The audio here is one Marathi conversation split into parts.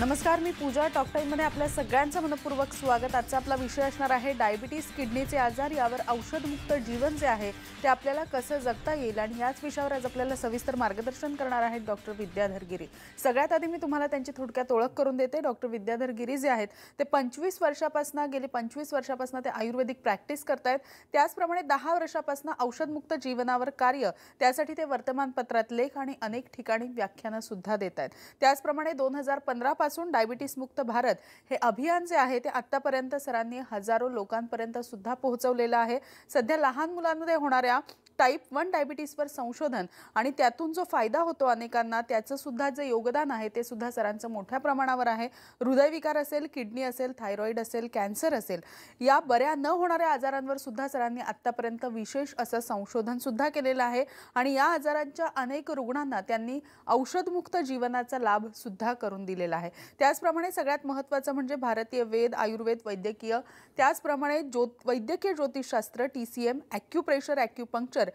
नमस्कार, मी पूजा. टॉक टाईममध्ये आपल्या सगळ्यांचं मनपूर्वक स्वागत. आजचा आपला विषय असणार आहे डायबिटीज, किडनीचे आजार. यावर औषधमुक्त जीवन जे आहे ते आपल्याला कसं जगता येईल आणि याच विषयावर आज आपल्याला सविस्तर मार्गदर्शन करणार आहेत डॉक्टर विद्याधर गिरी. सगळ्यात आधी मी तुम्हाला त्यांची थोडक्यात ओळख करून देते. डॉक्टर विद्याधर गिरी जे आहेत ते गेली 25 वर्षापासून ते आयुर्वेदिक प्रॅक्टिस करतायत. त्याचप्रमाणे 10 वर्षापासून औषधमुक्त जीवनावर कार्य, त्यासाठी ते वर्तमानपत्रात लेख आणि अनेक ठिकाणी व्याख्यानं सुद्धा देत आहेत. त्याचप्रमाणे 2015 पासून डायबिटीस मुक्त भारत हे अभियान जे आहे ते आतापर्यंत सरांनी हजारो लोकांपर्यंत सुद्धा पोहोचवलेलं आहे. सध्या लहान मुलांमध्ये होणाऱ्या टाइप 1 डायबिटीसवर संशोधन आणि त्यातून जो फायदा होतो अनेकांना, त्याचं सुद्धा जे योगदान आहे ते सुद्धा सरांचं मोठ्या प्रमाणावर आहे. हृदयविकार असेल, किडनी असेल, थायरॉइड असेल, कॅन्सर असेल, या बऱ्या न होणाऱ्या आजारांवर सुद्धा सरांनी आतापर्यंत विशेष असं संशोधन सुद्धा केलेलं आहे आणि या आजारांच्या अनेक रुग्णांना त्यांनी औषधमुक्त जीवनाचा लाभ सुद्धा करून दिलेला आहे. त्याचप्रमाणे सगळ्यात महत्त्वाचं म्हणजे भारतीय वेद, आयुर्वेद, वैद्यकीय, त्याचप्रमाणे वैद्यकीय ज्योतिषशास्त्र, TCM, ॲक्युप्रेशर, ॲक्युपंक्चर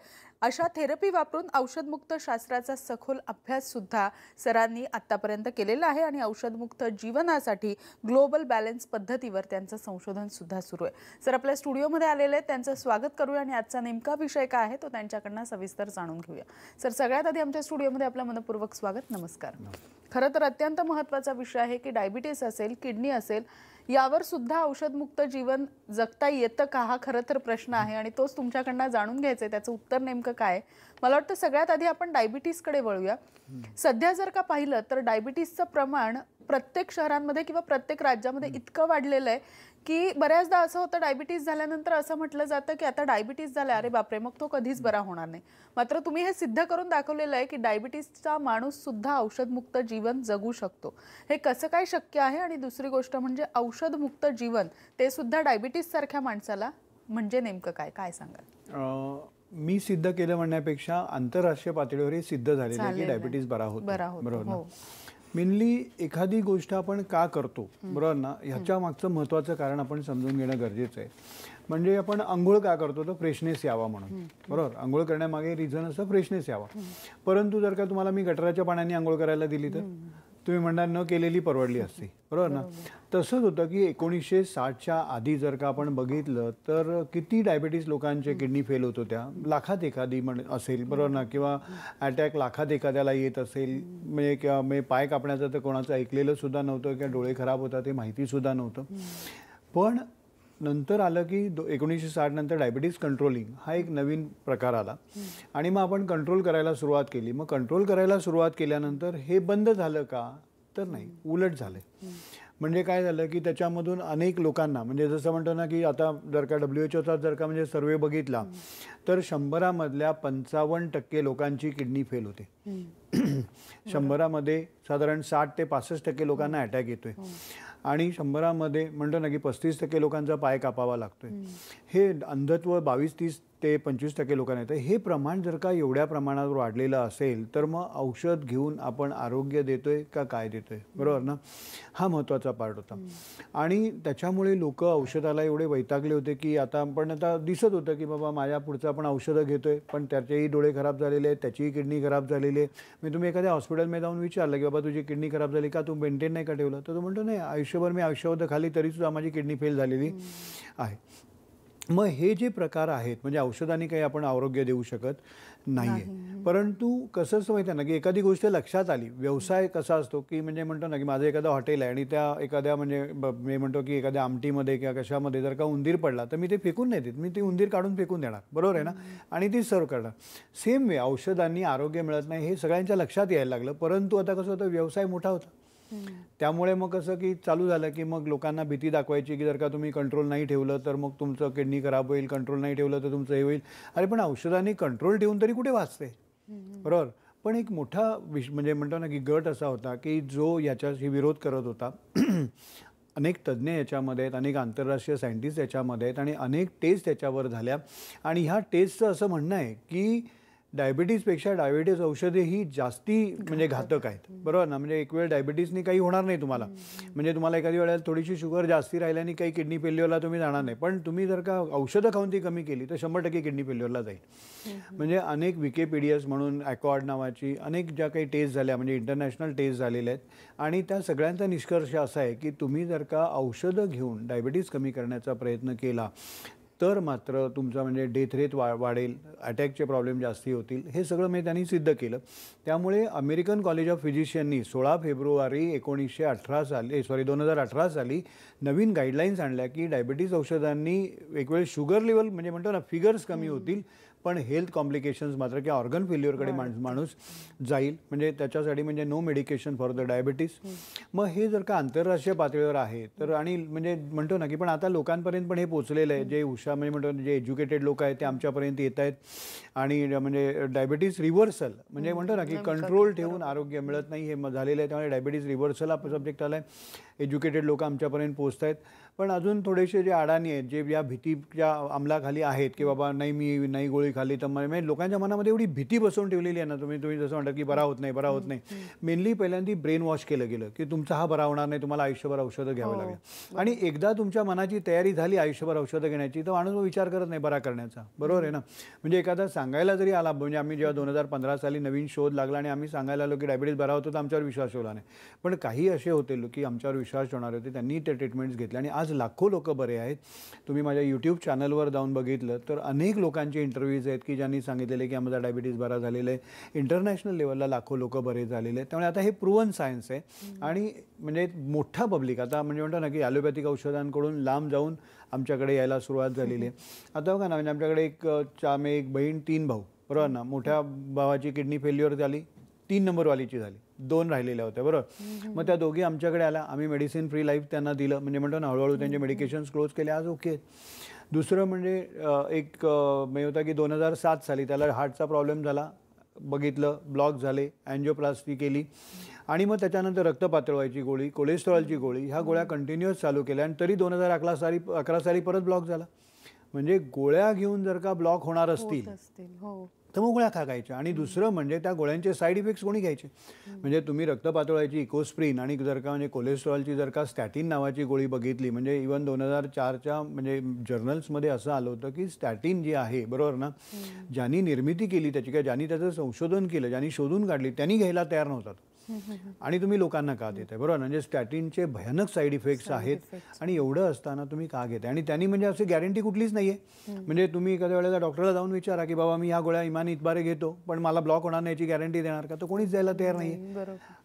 अशा थेरपी वापरून औषधमुक्त शास्त्राचा सखोल अभ्यास सुद्धा सरांनी आतापर्यंत केलेला आहे आणि औषधमुक्त जीवनासाठी ग्लोबल बॅलन्स पद्धतीवर त्यांचं संशोधन सुद्धा सुरू आहे. सर आपल्या स्टुडिओमध्ये आलेले आहेत, त्यांचं स्वागत करूया आणि आजचा नेमका विषय काय आहे तो त्यांच्याकडनं सविस्तर जाणून घेऊया. सर, सगळ्यात आधी आमच्या स्टुडिओमध्ये आपलं मनपूर्वक स्वागत. नमस्कार. खरं तर अत्यंत महत्त्वाचा विषय आहे की डायबिटीस असेल, किडनी असेल, यावर सुद्धा औषधमुक्त जीवन जगता येतं का, हा खरं तर प्रश्न आहे आणि तोच तुमच्याकडनं जाणून घ्यायचं आहे. त्याचं उत्तर नेमकं काय? मला वाटतं सगळ्यात आधी आपण डायबिटीसकडे वळूया. सध्या जर का पाहिलं तर डायबिटीसचं प्रमाण प्रत्येक शहरांमध्ये किंवा प्रत्येक राज्यामध्ये इतकं वाढलेलं आहे की बऱ्याचदा असं होतं, डायबिटीस झाल्यानंतर असं म्हटलं जातं की आता डायबिटीस झालं, अरे बापरे, मग तो कधीच बरा होणार नाही. मात्र तुम्ही हे सिद्ध करून दाखवलेलं आहे की डायबिटीसचा माणूस सुद्धा औषधमुक्त जीवन जगू शकतो. हे कसं काय शक्य आहे? आणि दुसरी गोष्ट म्हणजे औषधमुक्त जीवन ते सुद्धा डायबिटीस सारख्या माणसाला, म्हणजे नेमकं काय काय सांगाल? मी सिद्ध केलं म्हणण्यापेक्षा आंतरराष्ट्रीय पातळीवर हे सिद्ध झालेलं आहे की डायबिटीस बरा होतो. बरोबर ना? मेनली एखादी गोष्ट आपण का करतो, बरोबर ना, ह्याच्या मागचं महत्त्वाचं कारण आपण समजून घेणं गरजेचं आहे. म्हणजे आपण आंघोळ का करतो, तर फ्रेशनेस यावा म्हणून, बरोबर. आंघोळ करण्यामागे रिझन असं फ्रेशनेस यावा. परंतु जर का तुम्हाला मी गटाराच्या पाण्याने आंघोळ करायला दिली तर तुम्ही म्हणणार न केलेली परवडली असती, बरोबर ना. तसंच होतं की 1960च्या आधी जर का आपण बघितलं तर किती डायबिटीस लोकांचे किडनी फेल होत होत्या, लाखात एखादी असेल, बरोबर ना, किंवा अटॅक लाखात एखाद्याला येत असेल. म्हणजे किंवा पाय कापण्याचं तर कोणाचं ऐकलेलं सुद्धा नव्हतं किंवा डोळे खराब होतात ते माहितीसुद्धा नव्हतं. पण नंतर आलं की 1960 नंतर डायबिटीस कंट्रोलिंग हा एक नवीन प्रकार आला आणि मग आपण कंट्रोल करायला सुरुवात केली. मग कंट्रोल करायला सुरुवात केल्यानंतर हे बंद झालं का, तर नाही, उलट झालं. म्हणजे काय झालं की त्याच्यामधून अनेक लोकांना, म्हणजे जसं म्हणतो ना की आता जर का WHO जर का म्हणजे सर्वे बघितला तर 100 55% लोकांची किडनी फेल होते. 100 साधारण 60 ते 65% लोकांना अटॅक येतोय आणि 100 म्हणतो ना की 35% लोकांचा पाय कापावा लागतोय. हे अंधत्व 22-30 ते 25% लोकांना येतं. हे प्रमाण जर का एवढ्या प्रमाणावर वाढलेलं असेल तर मग औषध घेऊन आपण आरोग्य देतोय का काय देतोय, बरोबर ना. हा महत्त्वाचा पार्ट होता आणि त्याच्यामुळे लोक औषधाला एवढे वैतागले होते की आता दिसत होतं की बाबा माझ्या पुढचं आपण औषधं घेतोय पण त्याचेही डोळे खराब झालेले आहेत, त्याचीही किडनी खराब झालेली आहे. मी तुम्ही एखाद्या हॉस्पिटलमध्ये जाऊन विचारलं की बाबा तुझी किडनी खराब झाली का, तू मेंटेन नाही का ठेवलं, तर तो म्हणतो नाही, आयुष्यभर मी औषधं खाली तरीसुद्धा माझी किडनी फेल झालेली आहे. मग हे जे प्रकार आहेत, म्हणजे औषधांनी काही आपण आरोग्य देऊ शकत नाही आहे. परंतु कसं असं माहिती आहे ना की एखादी गोष्ट लक्षात आली, व्यवसाय कसा असतो की म्हणजे म्हणतो ना की माझं एखादं हॉटेल आहे आणि त्या एखाद्या म्हणजे मी म्हणतो की एखाद्या आमटीमध्ये किंवा कशामध्ये जर का उंदीर पडला तर मी ते फेकून नाही देत, मी ते उंदीर काढून फेकून देणार, बरोबर आहे ना, आणि ती सर्व करणार. सेम वे औषधांनी आरोग्य मिळत नाही हे सगळ्यांच्या लक्षात यायला लागलं. परंतु आता कसं होतं, व्यवसाय मोठा होता, त्यामुळे मग कसं की चालू झालं की मग लोकांना भीती दाखवायची की जर का तुम्ही कंट्रोल नाही ठेवलं तर मग तुमचं किडनी खराब होईल, कंट्रोल नाही ठेवलं तर तुमचं हे होईल. अरे पण औषधांनी कंट्रोल ठेवून तरी कुठे वाचते, बरोबर. पण एक मोठा म्हणजे म्हणतो ना की गट असा होता की जो याच्याशी विरोध करत होता. अनेक तज्ज्ञ याच्यामध्ये आहेत, अनेक आंतरराष्ट्रीय सायंटिस्ट याच्यामध्ये आहेत आणि अनेक टेस्ट याच्यावर झाल्या आणि ह्या टेस्टचं असं म्हणणं आहे की डायबिटीजपेक्षा डायबिटीज औषधे ही जास्ती म्हणजे घातक आहेत, बरोबर ना. म्हणजे एक वेळ डायबिटीजनी काही होणार नाही तुम्हाला, म्हणजे तुम्हाला एखादी वेळेला थोडीशी शुगर जास्ती राहिल्याने काही किडनी फेल्युअरला तुम्ही जाणार नाही, पण तुम्ही जर का औषधं खाऊन ती कमी केली तर 100% किडनी फेल्युअरला जाईल. म्हणजे अनेक विकिपीडियाज म्हणून ॲकॉर्ड नावाची अनेक ज्या काही टेस्ट झाल्या, म्हणजे इंटरनॅशनल टेस्ट झालेल्या आहेत, आणि त्या सगळ्यांचा निष्कर्ष असा आहे की तुम्ही जर का औषधं घेऊन डायबिटीज कमी करण्याचा प्रयत्न केला तर मात्र तुमचा म्हणजे डेथ रेट वाढेल, अटॅकचे प्रॉब्लेम जास्ती होतील. हे सगळं मी त्यांनी सिद्ध केलं. त्यामुळे अमेरिकन कॉलेज ऑफ फिजिशियननी 16 फेब्रुवारी 2018 साली नवीन गाईडलाईन्स आणल्या की डायबिटीज औषधांनी एक वेळ शुगर लेवल म्हणजे म्हणतो ना फिगर्स कमी होतील, पण हेल्थ कॉम्प्लिकेशन्स मात्र किंवा ऑर्गन फेल्युअरकडे माणूस जाईल. म्हणजे त्याच्यासाठी म्हणजे no medication for the diabetes. मग हे जर का आंतरराष्ट्रीय पातळीवर आहे तर, आणि म्हणजे म्हणतो ना की पण आता लोकांपर्यंत पण हे पोचलेलं आहे. जे म्हणजे म्हणतो जे एज्युकेटेड लोक आहेत ते आमच्यापर्यंत येत आहेत, आणि म्हणजे डायबिटीज रिव्हर्सल म्हणजे म्हणतो ना की कंट्रोल ठेवून आरोग्य मिळत नाही हे झालेलं आहे. त्यामुळे डायबिटीज रिव्हर्सल हा सब्जेक्ट आला आहे. एज्युकेटेड लोक आमच्यापर्यंत पोचत आहेत, पण अजून थोडेसे जे अडाणी आहेत, जे या भीतीच्या अंमलाखाली आहेत की बाबा नाही मी नाही गोळी खाल्ली तर म्हणजे लोकांच्या मनामध्ये एवढी भीती बसवून ठेवलेली आहे ना. तुम्ही जसं म्हणता की बरा होत नाही. मेनली पहिल्यांदा ब्रेन वॉश केलं गेलं की तुमचा हा बरा होणार नाही, तुम्हाला आयुष्यभर औषधं घ्यावं लागेल. आणि एकदा तुमच्या मनाची तयारी झाली आयुष्यभर औषधं घेण्याची तर माणूस विचार करत नाही बरा करण्याचा, बरोबर आहे ना. म्हणजे एखादा सांगायला जरी आला, म्हणजे आम्ही जेव्हा 2015 साली नवीन शोध लागला आणि आम्ही सांगायला आलो की डायबिटीज बरा होतो तर आमच्यावर विश्वास ठेवला नाही. पण काही असे होते की आमच्यावर विश्वास ठेवणारे होते, त्यांनी ते ट्रीटमेंट्स घेतले आणि आज लाखो लोक बरे आहेत. तुम्ही माझ्या यूट्यूब चॅनलवर जाऊन बघितलं तर अनेक लोकांचे इंटरव्ह्यूज आहेत की ज्यांनी सांगितलेले की आमचा डायबिटीज बरा झालेला आहे. इंटरनॅशनल लेवलला लाखो लोक बरे झालेले आहेत. त्यामुळे आता हे प्रूव्हन सायन्स आहे. आणि म्हणजे मोठा पब्लिक आता म्हणजे म्हणतो ना की ॲलोपॅथिक औषधांकडून लांब जाऊन आमच्याकडे यायला सुरुवात झालेली आहे. आता बघा ना, म्हणजे आमच्याकडे एक बहीण 3 भाऊ, बरोबर ना. मोठ्या भावाची किडनी फेल्युअर झाली, 3 नंबरवालीची झाली, 2 राहिलेल्या होत्या, बरोबर. मग त्या दोघी आमच्याकडे आल्या, आम्ही मेडिसिन फ्री लाईफ त्यांना दिलं, म्हणजे म्हणतो ना हळूहळू त्यांचे मेडिकेशन्स क्लोज केले, आज ओके. दुसरं म्हणजे एक होता की 2007 साली त्याला हार्टचा प्रॉब्लेम झाला, बघितलं, ब्लॉक झाले, अँजिओप्लास्टी केली, आणि मग त्याच्यानंतर रक्त पातळवायची गोळी, कोलेस्ट्रॉलची गोळी, ह्या गोळ्या कंटिन्युअस चालू केल्या, आणि तरी 2011 साली परत ब्लॉक झाला. म्हणजे गोळ्या घेऊन जर का ब्लॉक होणार असतील तर मग गोळ्या खायच्या. आणि दुसरं म्हणजे त्या गोळ्यांचे साईड इफेक्ट्स कोणी घ्यायचे. म्हणजे तुम्ही रक्त पातळवायची इकोस्प्रिन आणि जर का म्हणजे कोलेस्ट्रॉलची जर का स्टॅटिन नावाची गोळी बघितली, म्हणजे इव्हन 2004च्या म्हणजे जर्नल्समध्ये असं आलं होतं की स्टॅटिन जी आहे, बरोबर ना, ज्यांनी निर्मिती केली त्याची किंवा ज्यांनी त्याचं संशोधन केलं, ज्यांनी शोधून काढली, त्यांनी घ्यायला तयार नव्हतात. आणि तुम्ही लोकांना का देताय, बरोबर. म्हणजे स्टॅटिनचे भयानक साईड इफेक्ट्स आहेत, आणि एवढं असताना तुम्ही का घेताय. आणि त्यांनी म्हणजे अशी गॅरंटी कुठलीच नाही आहे. म्हणजे तुम्ही एखाद्या वेळेला डॉक्टरला जाऊन विचारा की बाबा मी ह्या गोळ्या इमानी इतबारे घेतो पण मला ब्लॉक होणार नाही याची गॅरंटी देणार का, तर कोणीच द्यायला तयार नाही.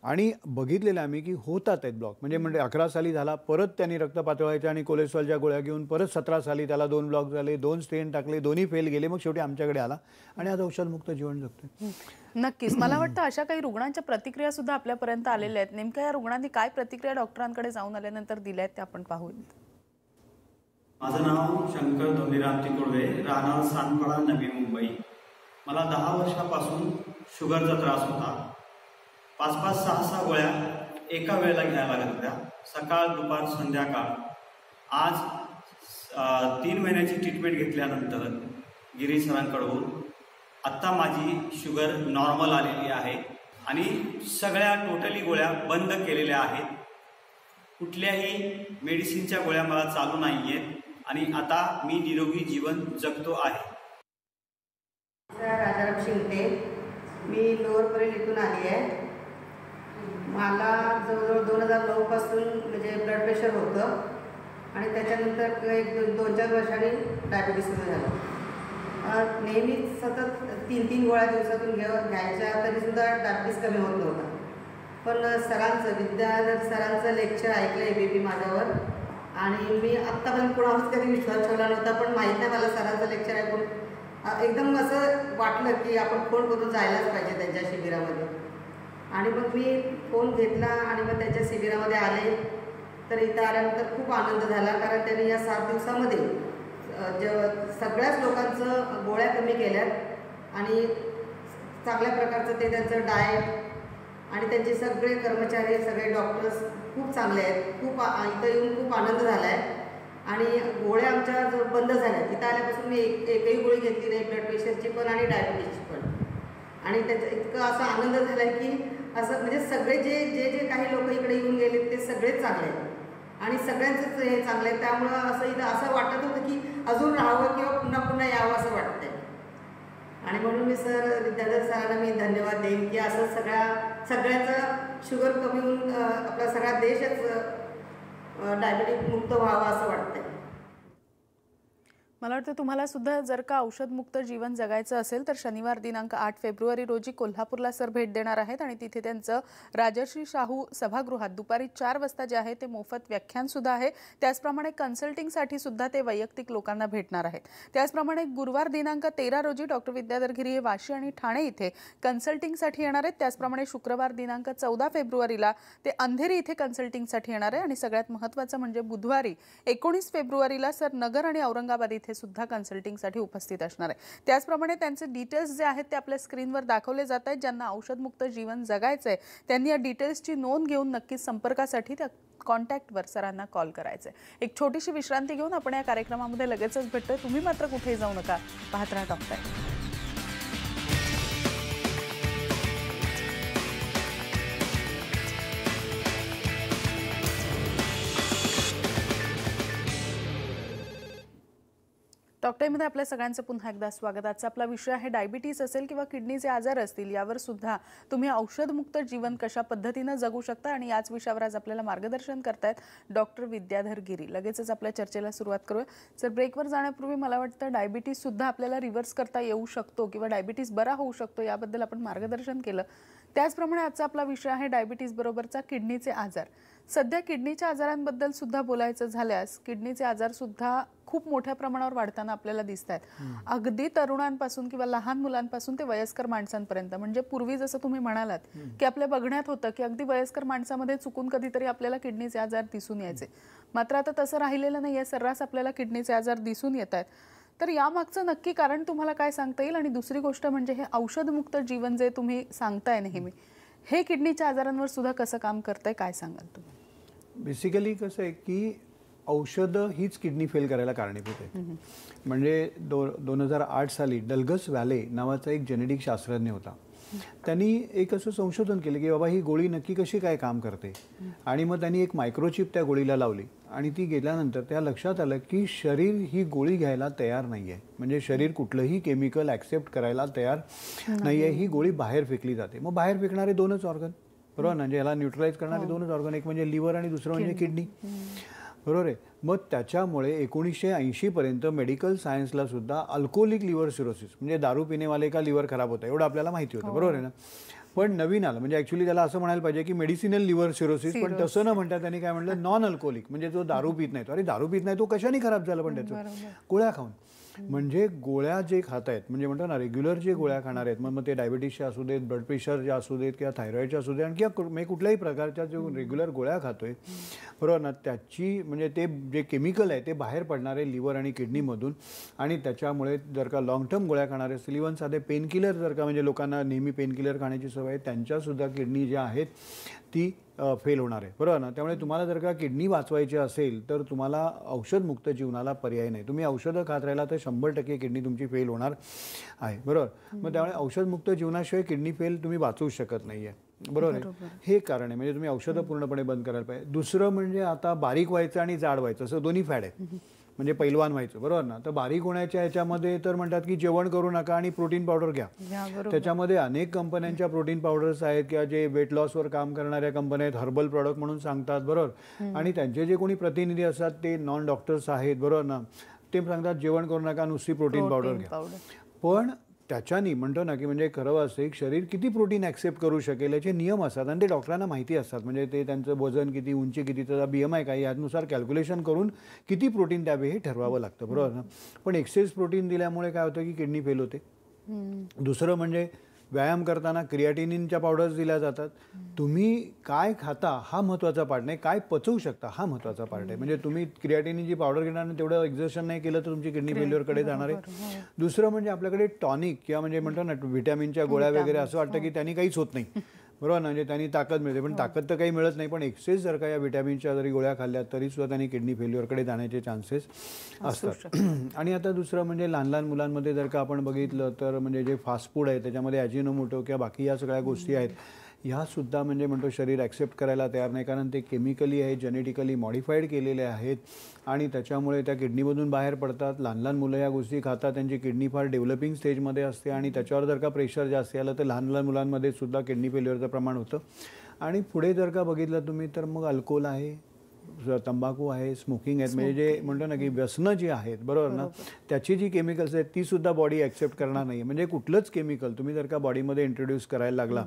आणि बघितलेलं आम्ही की होतात आहेत ब्लॉक. म्हणजे 11 साली झाला, परत त्यांनी रक्त पातळवायच्या आणि कोलेस्ट्रॉलच्या गोळ्या घेऊन परत 17 साली त्याला 2 ब्लॉक झाले, 2 स्टेन टाकले, दोन्ही फेल गेले, मग शेवटी आमच्याकडे आला आणि आज औषधमुक्त जीवन जगतोय. नक्कीच. मला वाटतं अशा काही रुग्णांच्या प्रतिक्रिया सुद्धा आपल्यापर्यंत आलेल्या आहेत. नेमक्या या रुग्णांनी काय प्रतिक्रिया डॉक्टरांकडे जाऊन आल्यानंतर दिल्या आहेत ते आपण पाहूयात. माझं नाव शंकर धोंडीराम तिकुर्डे, राहणार सानपाडा, नवी मुंबई. मला 10 वर्षापासून शुगरचा त्रास होता. 5-5, 6-6 गोळ्या एका वेळेला घ्यायला लागत होत्या, सकाळ, दुपार, संध्याकाळ. आज 3 महिन्याची ट्रीटमेंट घेतल्यानंतर गिरीश सरांकडून आत्ता माझी शुगर नॉर्मल आलेली आहे आणि सगळ्या टोटली गोळ्या बंद केलेल्या आहेत. कुठल्याही मेडिसिनच्या गोळ्या मला चालू नाही आहेत आणि आता मी निरोगी जीवन जगतो आहे. राजाराम शिंदे, मी लोअरपर्यंत इथून आली आहे. मला जवळजवळ 2009 पासून म्हणजे ब्लड प्रेशर होतं आणि त्याच्यानंतर एक 2-4 वर्षांनी डायबिटीस सुरू झालं. नेहमी सतत 3-3 गोळ्या दिवसातून घ्यायच्या, तरीसुद्धा डायबिटीस कमी होत नव्हता. पण विद्याधर सरांचं लेक्चर ऐकलं ABP माझ्यावर, आणि मी आत्तापर्यंत कोणावरच कधी विश्वास ठेवला नव्हता, पण माहीत नाही मला सरांचं लेक्चर ऐकून एकदम असं वाटलं की आपण फोन करून जायलाच पाहिजे त्यांच्या शिबिरामध्ये. आणि मग मी फोन घेतला आणि मग त्यांच्या शिबिरामध्ये आले. तर इथं आल्यानंतर खूप आनंद झाला, कारण त्यांनी या 7 दिवसामध्ये सगळ्याच लोकांचं गोळ्या कमी केल्यात आणि चांगल्या प्रकारचं ते त्यांचं डाएट आणि त्यांचे सगळे कर्मचारी, सगळे डॉक्टर्स खूप चांगले आहेत. खूप इथं येऊन खूप आनंद झाला आहे. आणि गोळ्या आमच्या बंद झाल्या. इथं आल्यापासून मी एकही गोळी घेतली नाही, ब्लड प्रेशरची पण आणि डायबिटीजची पण. आणि त्याचा इतकं असा आनंद झाला आहे की असं म्हणजे सगळे जे जे जे काही लोक इकडे येऊन गेले ते सगळेच चांगले आहेत आणि सगळ्यांचंच हे चांगलं आहे. त्यामुळं असं इथं असं वाटत होतं की अजून राहावं किंवा पुन्हा पुन्हा यावं असं वाटतंय. आणि म्हणून मी विद्याधर सरांना मी धन्यवाद देईन की असं सगळ्याचं शुगर कमी होऊन आपला सगळा देशच डायबिटीज मुक्त व्हावा असं वाटतंय. मला वाटतं तुम्हाला सुद्धा जर का औषधमुक्त जीवन जगायचं असेल तर शनिवार दिनांक 8 फेब्रुवारी रोजी कोल्हापूरला सर भेट देणार आहेत आणि तिथे त्यांचं राजर्षी शाहू सभागृहात दुपारी 4 वाजता जे आहे ते मोफत व्याख्यान सुद्धा आहे. त्याचप्रमाणे कन्सल्टिंगसाठी सुद्धा ते वैयक्तिक लोकांना भेटणार आहेत. त्याचप्रमाणे गुरुवार दिनांक 13 रोजी डॉक्टर विद्याधर गिरी हे वाशी आणि ठाणे इथे कन्सल्टिंगसाठी येणार आहेत. त्याचप्रमाणे शुक्रवार दिनांक 14 फेब्रुवारीला ते अंधेरी इथे कन्सल्टिंगसाठी येणार आहे आणि सगळ्यात महत्त्वाचं म्हणजे बुधवारी 19 फेब्रुवारीला सर नगर आणि औरंगाबाद इथे सुद्धा कन्सल्टिंगसाठी उपस्थित असणार आहे. त्याचप्रमाणे त्यांचे डिटेल्स जे आहेत ते आपल्या स्क्रीनवर दाखवले जात आहेत. ज्यांना औषधमुक्त जीवन जगायचंय त्यांनी या डिटेल्सची नोंद घेऊन नक्कीच संपर्कासाठी त्या कॉन्टॅक्टवर सरांना कॉल करायचे. एक छोटीशी विश्रांती घेऊन आपण या कार्यक्रमामध्ये लगेचच भेटतोय. तुम्ही मात्र कुठेही जाऊ नका, पाहत राहा टॉप टाइम. टॉक टाइममध्ये आपल्या सगळ्यांचं पुन्हा एकदा स्वागत. आजचा आपला विषय आहे डायबिटीस असेल किंवा किडनीचे आजार असतील यावर सुद्धा तुम्ही औषधमुक्त जीवन कशा पद्धतीनं जगू शकता आणि याच विषयावर आज आपल्याला मार्गदर्शन करतायत डॉक्टर विद्याधर गिरी. लगेचच आपल्या चर्चेला सुरुवात करूया. सर, ब्रेकवर जाण्यापूर्वी मला वाटतं डायबिटीस सुद्धा आपल्याला रिव्हर्स करता येऊ शकतो किंवा डायबिटीस बरा होऊ शकतो याबद्दल आपण मार्गदर्शन केलं. त्याचप्रमाणे आजचा आपला विषय आहे डायबिटीस बरोबरचा किडनीचे आजार. सध्या किडनीच्या आजारांबद्दल सुद्धा बोलायचं झाल्यास किडनीचे आजार सुद्धा खूप मोठ्या प्रमाणावर वाढताना आपल्याला दिसत आहेत. अगदी तरुणांपासून किंवा लहान मुलांपासून ते वयस्कर माणसांपर्यंत. म्हणजे पूर्वी जसं तुम्ही म्हणालात की आपल्या बघण्यात होतं की अगदी वयस्कर माणसामध्ये चुकून कधीतरी आपल्याला किडनीचे आजार दिसून यायचे. मात्र आता तसं राहिलेलं नाहीये. सर्रास आपल्याला किडनीचे आजार दिसून येत आहेत. तर यामागचं नक्की कारण तुम्हाला काय सांगता येईल? आणि दुसरी गोष्ट म्हणजे हे औषधमुक्त जीवन जे तुम्ही सांगताय नेहमी, हे किडनीच्या आजारांवर सुद्धा कसं काम करतंय, काय सांगाल तुम्ही? बेसिकली कसं आहे की औषधं हीच किडनी फेल करायला कारणीभूत आहे. म्हणजे 2008 साली डल्गस व्हॅले नावाचा एक जेनेटिक शास्त्रज्ञ होता. त्यांनी एक असं संशोधन केलं की बाबा ही गोळी नक्की कशी काय काम करते. आणि मग त्यांनी एक मायक्रोचिप त्या गोळीला लावली आणि ती गेल्यानंतर त्या लक्षात आलं की शरीर ही गोळी घ्यायला तयार नाही आहे. म्हणजे शरीर कुठलंही केमिकल ॲक्सेप्ट करायला तयार नाही आहे. ही गोळी बाहेर फेकली जाते. मग बाहेर फेकणारे 2च ऑर्गन, बरोबर, म्हणजे याला न्यूट्रलाइज करणारे 2च ऑर्गन, एक म्हणजे लिव्हर आणि दुसरं म्हणजे किडनी, बरोबर आहे. मग त्याच्यामुळे 1980 पर्यंत मेडिकल सायन्सला सुद्धा अल्कोहोलिक लिव्हर सिरोसिस म्हणजे दारू पिणेवाले का लिव्हर खराब होतं एवढं आपल्याला माहिती होतं, बरोबर आहे ना. पण नवीन आलं म्हणजे ॲक्च्युली त्याला असं म्हणायला पाहिजे की मेडिसिनल लिव्हर सिरोसिस, पण तसं न म्हणता त्यांनी काय म्हटलं नॉन अल्कोहोलिक, म्हणजे जो दारू पित नाही तो. अरे दारू पित नाही तो कशाने खराब झाला? पण त्याचं गोळ्या खाऊन. म्हणजे गोळ्या जे खात आहेत म्हणजे म्हणतो ना रेग्युलर जे गोळ्या खाणार आहेत, मग ते डायबिटीसच्या असू देत, ब्लड प्रेशरच्या असू देत किंवा थायरॉईडच्या असू देत किंवा कुठल्याही प्रकारच्या जो रेग्युलर गोळ्या खातोय, बरोबर ना, त्याची म्हणजे ते जे केमिकल आहे ते बाहेर पडणारे लिव्हर आणि किडनीमधून. आणि त्याच्यामुळे जर का लॉंग टर्म गोळ्या खाणारे असतील, इव्हन साधे पेनकिलर जर का म्हणजे लोकांना नेहमी पेनकिलर खाण्याची सवय आहे, त्यांच्यासुद्धा किडनी ज्या आहेत ती फेल होणार आहे, बरोबर ना. त्यामुळे तुम्हाला जर का किडनी वाचवायची असेल तर तुम्हाला औषधमुक्त जीवनाला पर्याय नाही. तुम्ही औषधं खात राहिला तर 100% किडनी तुमची फेल होणार आहे, बरोबर. मग त्यामुळे औषधमुक्त जीवनाशिवाय किडनी फेल तुम्ही वाचवू शकत नाही आहे, बरोबर आहे. हे कारण आहे. म्हणजे तुम्ही औषधं पूर्णपणे बंद करायला पाहिजे. दुसरं म्हणजे आता बारीक व्हायचं आणि जाड व्हायचं असं दोन्ही फॅड आहे. म्हणजे पैलवान व्हायचं, बरोबर ना. तर बारीक होण्याच्या ह्याच्यामध्ये तर म्हणतात की जेवण करू नका आणि प्रोटीन पावडर घ्या. त्याच्यामध्ये अनेक कंपन्यांच्या प्रोटीन पावडर्स आहेत किंवा जे वेट लॉसवर काम करणाऱ्या कंपन्या आहेत, हर्बल प्रॉडक्ट म्हणून सांगतात, बरोबर. आणि त्यांचे जे कोणी प्रतिनिधी असतात ते नॉन डॉक्टर्स आहेत, बरोबर ना, ते सांगतात जेवण करू नका, नुसती प्रोटीन पावडर घ्या. पण त्याच्यानी म्हणतो ना की म्हणजे खरं वास्तविक शरीर किती प्रोटीन ॲक्सेप्ट करू शकेल याचे नियम असतात आणि ते डॉक्टरांना माहिती असतात. म्हणजे ते त्यांचं वजन किती, उंची किती, त्याचा BMI काय यानुसार कॅल्क्युलेशन करून किती प्रोटीन द्यावे हे ठरवावं लागतं, बरोबर ना. पण एक्सेस प्रोटीन दिल्यामुळे काय होतं की किडनी फेल होते. दुसरं म्हणजे व्यायाम करताना क्रिएटिनिनच्या पावडर्स दिल्या जातात. तुम्ही काय खाता हा महत्त्वाचा पार्ट नाही, काय पचवू शकता हा महत्त्वाचा पार्ट आहे. म्हणजे तुम्ही क्रिएटिनिनची पावडर घेणार आणि तेवढं एक्झर्शन नाही केलं तर तुमची किडनी फेल्युअरकडे जाणार आहे. दुसरं म्हणजे आपल्याकडे टॉनिक किंवा म्हणजे म्हणतो ना व्हिटॅमिनच्या गोळ्या वगैरे असं वाटतं की त्यांनी काहीच होत नाही, बरोबर ना, म्हणजे त्यांनी ताकद मिळते, पण ताकद तर काही मिळत नाही, पण एक्सेस जर का या विटॅमिनच्या जरी गोळ्या खाल्ल्या तरी सुद्धा त्यांनी किडनी फेल्युअरकडे जाण्याचे चान्सेस असतात. आणि आता दुसरं म्हणजे लहान लहान मुलांमध्ये जर का आपण बघितलं तर म्हणजे जे फास्ट फूड आहे त्याच्यामध्ये ॲजिनोमोटो किंवा बाकी या सगळ्या गोष्टी आहेत, ह्यासुद्धा म्हणजे म्हणतो शरीर ॲक्सेप्ट करायला तयार नाही, कारण ते केमिकली आहे, जेनेटिकली मॉडिफाईड केलेले आहेत आणि त्याच्यामुळे त्या किडनीमधून बाहेर पडतात. लहान लहान मुलं या गोष्टी खातात, त्यांची किडनी फार डेव्हलपिंग स्टेजमध्ये असते आणि त्याच्यावर जर का प्रेशर जास्त आलं तर लहान लहान मुलांमध्ये सुद्धा किडनी फेल्युअरचं प्रमाण होतं. आणि पुढे जर का बघितलं तुम्ही तर मग अल्कोहोल आहे, तंबाखू आहे, स्मोकिंग आहेत, म्हणजे जे म्हणतो ना की व्यसनं जी आहेत, बरोबर ना, त्याची जी केमिकल्स आहेत ती सुद्धा बॉडी ॲक्सेप्ट करणार नाही. म्हणजे कुठलंच केमिकल तुम्ही जर का बॉडीमध्ये इंट्रोड्यूस करायला लागला,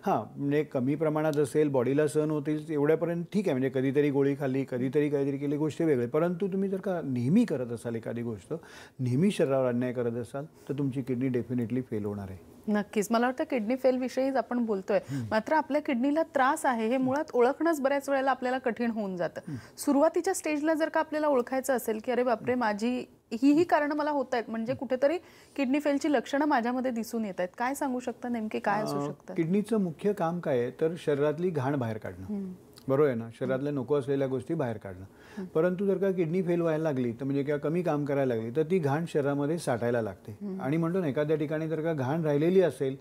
हां म्हणजे कमी प्रमाणात असेल, बॉडीला सहन होतील एवढ्यापर्यंत ठीक आहे, म्हणजे कधीतरी गोळी खाल्ली, कधीतरी काहीतरी केली, गोष्टी वेगळी. परंतु तुम्ही जर का नेहमी करत असाल एखादी गोष्ट, नेहमी शरीरावर अन्याय करत असाल तर तुमची किडनी डेफिनेटली फेल होणार आहे. नक्कीच. मला वाटतं किडनी फेल विषयीच आपण बोलतोय, मात्र आपल्या किडनीला त्रास आहे हे मुळात ओळखणंच बऱ्याच वेळेला आपल्याला कठीण होऊन जातं. सुरुवातीच्या स्टेजला जर का आपल्याला ओळखायचं असेल की अरे बापरे, माझी ही कारणं मला होत आहेत, म्हणजे कुठेतरी किडनी फेलची लक्षणं माझ्यामध्ये दिसून येत आहेत, काय सांगू शकता नेमके काय असू शकतं? किडनीचं मुख्य काम काय आहे तर शरीरातली घाण बाहेर काढणं, बरोबर आहे ना, शरीरातल्या नको असलेल्या गोष्टी बाहेर काढणं. परंतु जर का किडनी फेल व्हायला लागली तर म्हणजे किंवा कमी काम करायला लागली तर ती घाण शरीरामध्ये साठायला लागते. आणि म्हणतो ना एखाद्या ठिकाणी जर का घाण राहिलेली असेल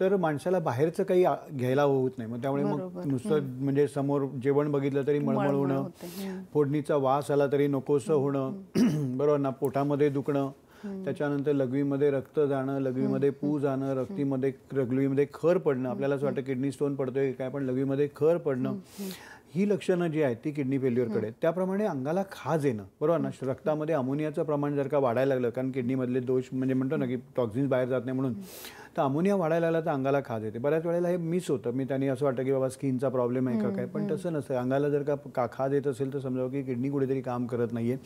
तर माणसाला बाहेरचं काही घ्यायला होत नाही. मग त्यामुळे मग नुसतं म्हणजे समोर जेवण बघितलं तरी मळमळ होणं, फोडणीचा वास आला तरी नकोसं होणं, बरोबर ना, पोटामध्ये दुखणं, त्याच्यानंतर लघवीमध्ये रक्त जाणं, लघवीमध्ये पू जाणं, लघवीमध्ये खर पडणं, आपल्याला असं वाटतं किडनी स्टोन पडतोय काय, पण लघवीमध्ये खर पडणं, ही लक्षणं जी आहेत ती किडनी फेल्युअरकडे. त्याप्रमाणे अंगाला खाज येणं, बरोबर ना, रक्तामध्ये अमोनियाचं प्रमाण जर का वाढायला लागलं, कारण किडनीमधले दोष म्हणजे म्हणतो ना की टॉक्झिन्स बाहेर जात नाही म्हणून, तर अमोनिया वाढायला लागला तर अंगाला खाज येते. बऱ्याच वेळेला हे मिस होतं, मी त्यांनी असं वाटतं की बाबा स्किनचा प्रॉब्लेम आहे का काय, पण तसं नसतं. अंगाला जर का खाज येत असेल तर समजावं की किडनी कुठेतरी काम करत नाही आहे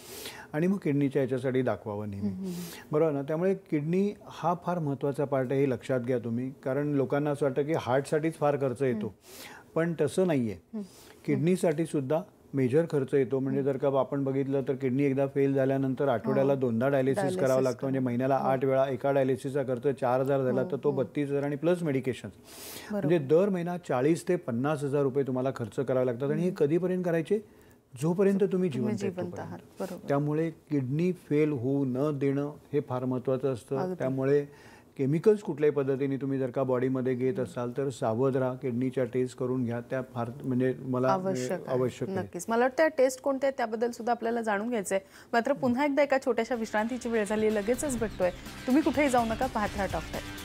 आणि मग किडनीच्या याच्यासाठी दाखवावं नेहमी, बरोबर ना. त्यामुळे किडनी हा फार महत्त्वाचा पार्ट आहे, हे लक्षात घ्या तुम्ही, कारण लोकांना असं वाटतं की हार्टसाठीच फार खर्च येतो, पण तसं नाही आहे. किडनीसाठी सुद्धा मेजर खर्च येतो. म्हणजे जर का आपण बघितलं तर किडनी एकदा फेल झाल्यानंतर आठवड्याला 2दा डायलिसिस करावं लागतं, म्हणजे महिन्याला 8 वेळा. एका डायलिसिसचा खर्च 4,000 झाला तर तो 32,000 आणि प्लस मेडिकेशन, म्हणजे दर महिना 40,000 ते 50,000 रुपये तुम्हाला खर्च करावे लागतात. आणि हे कधीपर्यंत करायचे, जोपर्यंत तुम्ही जिवंत आहात. त्यामुळे किडनी फेल होऊ न देणं हे फार महत्त्वाचं असतं. त्यामुळे केमिकल्स कुठल्याही पद्धतीने तुम्ही जर का बॉडीमध्ये घेत असाल तर सावध राहा, किडनीच्या टेस्ट करून घ्या, त्या फार म्हणजे मला आवश्यक आहे. नक्कीच. मला वाटतं टेस्ट कोणते आहेत त्याबद्दल सुद्धा आपल्याला जाणून घ्यायचंय. मात्र पुन्हा एकदा एका छोट्याशा विश्रांतीची वेळ झाली, लगेचच भेटतोय. तुम्ही कुठेही जाऊ नका, पाहत राहा टॉक टाइम.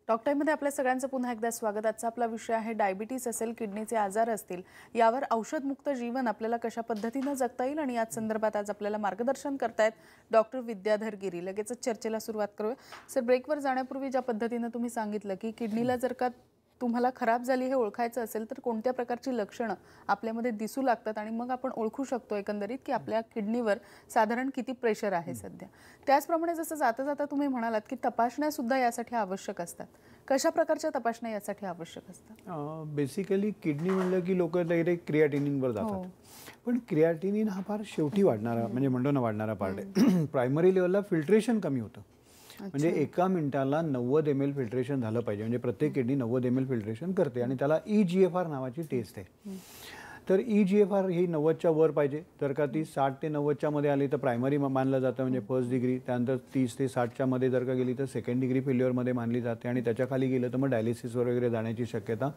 टॉक टाईममध्ये आपल्या सगळ्यांचं पुन्हा एकदा स्वागत. आजचा आपला विषय आहे डायबिटीस असेल, किडनीचे आजार असतील, यावर औषधमुक्त जीवन आपल्याला कशा पद्धतीनं जगता येईल, आणि याच संदर्भात आज आपल्याला मार्गदर्शन करतायत डॉक्टर विद्याधर गिरी. लगेचच चर्चेला सुरुवात करूया. सर, ब्रेकवर जाण्यापूर्वी ज्या पद्धतीनं तुम्ही सांगितलं की किडनीला जर का तुम्हाला खराब झाली हे ओळखायचं असेल तर कोणत्या प्रकारची लक्षणं आपल्यामध्ये दिसू लागतात आणि मग आपण ओळखू शकतो एकंदरीत की आपल्या किडनीवर साधारण किती प्रेशर आहे सध्या. त्याचप्रमाणे जसं जाता जाता तुम्ही म्हणालात की तपासण्या सुद्धा यासाठी आवश्यक असतात. कशा प्रकारच्या तपासण्या यासाठी आवश्यक असतात? बेसिकली किडनी म्हणलं की लोक डायरेक्ट क्रिएटिनिनवर जातात, पण क्रिएटिनिन हा फार शेवटी वाढणारा म्हणजे म्हणतो ना वाढणारा पार्ट आहे. प्रायमरी लेवलला फिल्ट्रेशन कमी होतं, म्हणजे एका मिनिटाला 90 ml फिल्ट्रेशन झालं पाहिजे, म्हणजे प्रत्येक किडनी 90 ml फिल्ट्रेशन करते आणि त्याला EGFR नावाची टेस्ट आहे. तर EGFR ही 90च्या वर पाहिजे. जर का ती 60 ते 90च्या मध्ये आली तर प्रायमरी मानलं जातं, म्हणजे फर्स्ट डिग्री. त्यानंतर 30 ते 60च्या मध्ये जर का गेली तर सेकंड डिग्री फेल्युअरमध्ये मानली जाते, आणि त्याच्या खाली गेलं तर मग डायलिसिसवर वगैरे जाण्याची शक्यता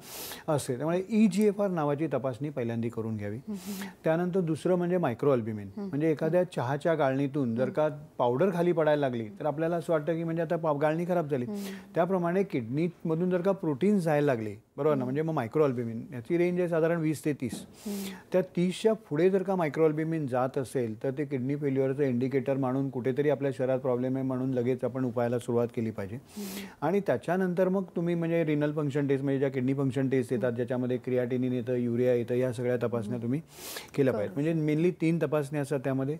असते. त्यामुळे EGFR नावाची तपासणी पहिल्यांदा करून घ्यावी. त्यानंतर दुसरं म्हणजे मायक्रोअल्ब्युमिन, म्हणजे एखाद्या चहाच्या गाळणीतून जर का पावडर खाली पडायला लागली तर आपल्याला असं वाटतं की म्हणजे आता गाळणी खराब झाली. त्याप्रमाणे किडनीमधून जर का प्रोटीन्स जायला लागले, बरोबर ना, म्हणजे मग मायक्रोअल्ब्युमिन याची रेंज आहे साधारण 20 ते 30. त्या 30च्या पुढे जर का मायक्रोअल्ब्युमिन जात असेल तर ते किडनी फेल्युअरचं इंडिकेटर म्हणून कुठेतरी आपल्या शरीरात प्रॉब्लेम आहे म्हणून लगेच आपण उपायाला सुरुवात केली पाहिजे. आणि त्याच्यानंतर मग तुम्ही म्हणजे रिनल फंक्शन टेस्ट, म्हणजे ज्या किडनी फंक्शन टेस्ट येतात ज्याच्यामध्ये क्रिएटिनिन येतं, युरिया येतं, या सगळ्या तपासण्या तुम्ही केल्या पाहिजेत. म्हणजे मेनली 3 तपासण्या असतात त्यामध्ये: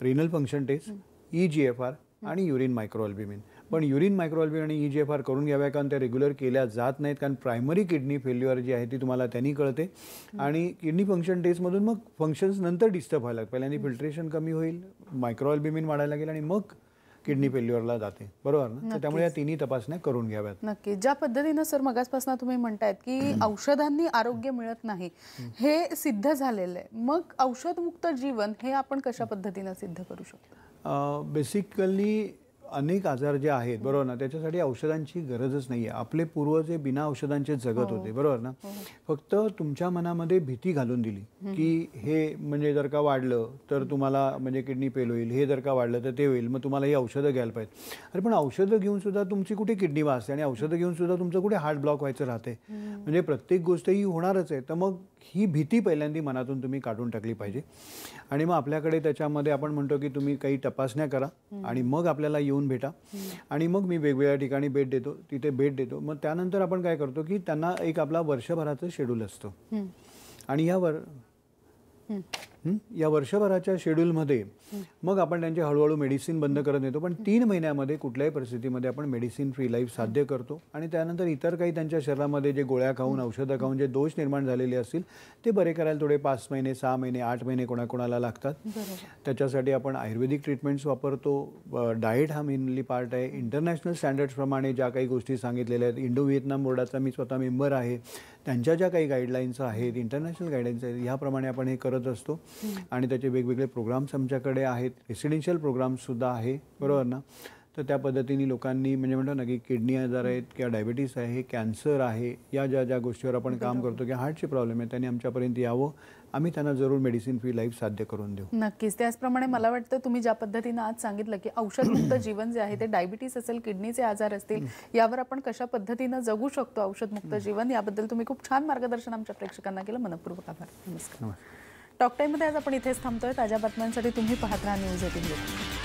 रिनल फंक्शन टेस्ट, EGFR आणि युरिन मायक्रोअल्ब्युमिन. पण युरिन मायक्रोअल्ब्युमिन आणि EGFR करून घ्याव्या, कारण त्या रेग्युलर केल्या जात नाहीत, कारण प्रायमरी किडनी फेल्युअर जी आहे ती तुम्हाला त्यांनी कळते आणि किडनी फंक्शन टेस्टमधून मग फंक्शन्स नंतर डिस्टर्ब व्हायला लागतात. पहिल्यांदा फिल्ट्रेशन कमी होईल, मायक्रोअल्ब्युमिन वाढायला लागेल आणि मग किडनी फेल्युअरला जाते, बरोबर ना. तर त्यामुळे या तिन्ही तपासण्या करून घ्याव्यात. नक्की. ज्या पद्धतीनं सर मगासपासून तुम्ही म्हणतायत की औषधांनी आरोग्य मिळत नाही, हे सिद्ध झालेलं आहे, मग औषधमुक्त जीवन हे आपण कशा पद्धतीनं सिद्ध करू शकतो? बेसिकली अनेक आजार जे आहेत, बरोबर ना, त्याच्यासाठी औषधांची गरजच नाही आहे. आपले पूर्वज हे बिना औषधांचे जगत होते, बरोबर ना. फक्त तुमच्या मनामध्ये भीती घालून दिली की हे म्हणजे जर का वाढलं तर तुम्हाला म्हणजे किडनी फेल होईल, हे जर का वाढलं तर ते होईल, मग तुम्हाला ही औषधं घ्यायला पाहिजे. अरे पण औषधं घेऊन सुद्धा तुमची कुठे किडनी वाचते आणि औषधं घेऊन सुद्धा तुमचं कुठे हार्ट ब्लॉक व्हायचं राहते. म्हणजे प्रत्येक गोष्ट ही होणारच आहे. तर मग ही भीती पहिल्यांदा मनातून तुम्ही काढून टाकली पाहिजे. आणि मग आपल्याकडे त्याच्यामध्ये आपण म्हणतो की तुम्ही काही तपासण्या करा आणि मग आपल्याला येऊन भेटा आणि मग मी वेगवेगळ्या ठिकाणी भेट देतो, तिथे भेट देतो. मग त्यानंतर आपण काय करतो की त्यांना एक आपला वर्षभराचं शेड्यूल असतं आणि या वर्षभराच्या शेड्यूलमध्ये मग आपण त्यांचे हळूहळू मेडिसिन बंद करत नेतो, पण 3 महिन्यामध्ये कुठल्याही परिस्थितीमध्ये आपण मेडिसिन फ्री लाईफ साध्य करतो आणि त्यानंतर इतर काही त्यांच्या शरीरामध्ये जे गोळ्या खाऊन औषधं खाऊन जे दोष निर्माण झालेले असतील ते बरे करायला थोडे 5 महिने 6 महिने 8 महिने कोणाकोणाला लागतात. त्याच्यासाठी आपण आयुर्वेदिक ट्रीटमेंट्स वापरतो. डाएट हा मेनली पार्ट आहे. इंटरनॅशनल स्टँडर्ड्सप्रमाणे ज्या काही गोष्टी सांगितलेल्या आहेत, इंडो व्हिएतनाम बोर्डाचा मी स्वतः मेंबर आहे, त्यांच्या ज्या काही गाईडलाईन्स आहेत, इंटरनॅशनल गाईडलाईन्स आहेत, ह्याप्रमाणे आपण हे करत असतो आणि त्याचे वेगवेगळे प्रोग्राम्स आमच्याकडे आहेत. रेसिडेन्शियल प्रोग्राम्ससुद्धा आहे, बरोबर ना. तर त्या पद्धतीने लोकांनी म्हणजे म्हणतो ना की किडनी आजार आहेत किंवा डायबिटीस आहे, कॅन्सर आहे, या ज्या गोष्टीवर आपण काम करतो किंवा हार्टचे प्रॉब्लेम आहे, त्यांनी आमच्यापर्यंत यावं. आम्ही त्यांना जरूर मेडिसिन फ्री लाईफ साध्य करून देऊ. नक्कीच. त्याचप्रमाणे मला वाटतं तुम्ही ज्या पद्धतीनं आज सांगितलं की औषधमुक्त जीवन जे आहे ते डायबिटीस असेल, किडनीचे आजार असतील, यावर आपण कशा पद्धतीनं जगू शकतो औषधमुक्त जीवन, याबद्दल तुम्ही खूप छान मार्गदर्शन आमच्या प्रेक्षकांना केलं. मनपूर्वक आभार. नमस्कार. टॉक टाईममध्ये आज आपण इथेच थांबतोय. ताज्या बातम्यांसाठी तुम्ही पाहत राहा न्यूज 18 लोक.